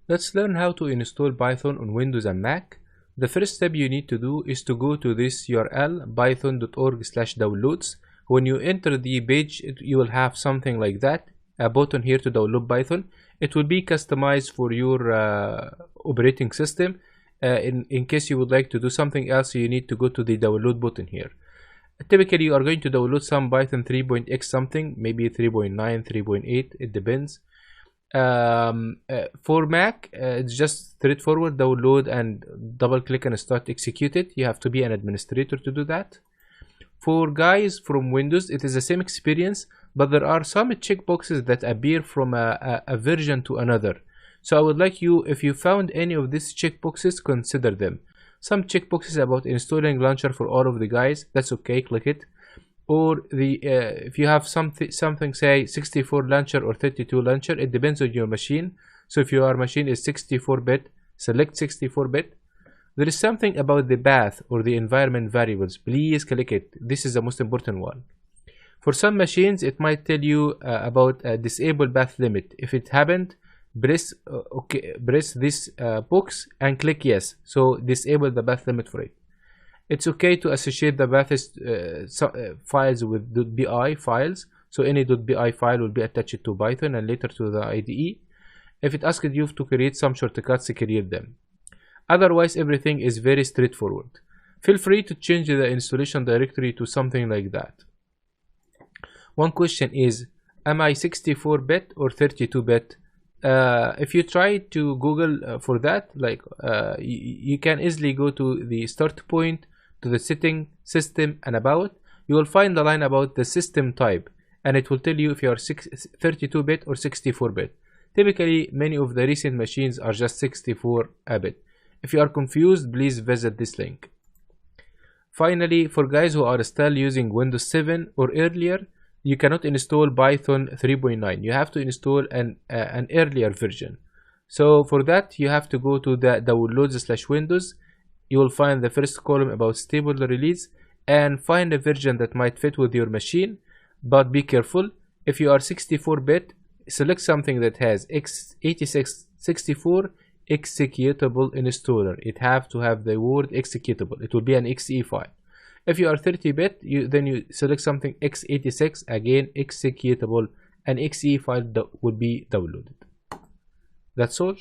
Let's learn how to install Python on Windows and Mac. The first step you need to do is to go to this URL python.org/downloads. When you enter the page, you will have something like that, a button here to download Python. It will be customized for your operating system. In case you would like to do something else, you need to go to the download button here. Typically, you are going to download some Python 3.x something, maybe 3.9, 3.8, it depends. For Mac, it's just straightforward download and double click and start execute it. You have to be an administrator to do that. For guys from Windows, it is the same experience, but there are some checkboxes that appear from a version to another. So I would like you, if you found any of these checkboxes, consider them. Some checkboxes about installing launcher for all of the guys, that's okay, click it. Or if you have something say 64 launcher or 32 launcher, it depends on your machine. So if your machine is 64-bit, select 64-bit. There is something about the path or the environment variables. Please click it. This is the most important one. For some machines, it might tell you about a disable path limit. If it happened, press this box and click yes. So disable the path limit for it. It's okay to associate the path files with .bi files. So any .bi file will be attached to Python and later to the IDE. If it asks you to create some shortcuts, create them. Otherwise, everything is very straightforward. Feel free to change the installation directory to something like that. One question is, am I 64-bit or 32-bit? If you try to Google for that, you can easily go to the start point, to the setting, system, and about. You will find the line about the system type, and it will tell you if you are 32-bit or 64-bit. Typically, many of the recent machines are just 64-bit. If you are confused, please visit this link. Finally, for guys who are still using Windows 7 or earlier, you cannot install Python 3.9. You have to install an earlier version. So for that, you have to go to the downloads/Windows. You will find the first column about stable release and find a version that might fit with your machine. But be careful, if you are 64-bit, select something that has x86-64 executable installer. It have to have the word executable. It will be an exe file. If you are 30-bit, then you select something x86, again executable, an exe file that will be downloaded. That's all.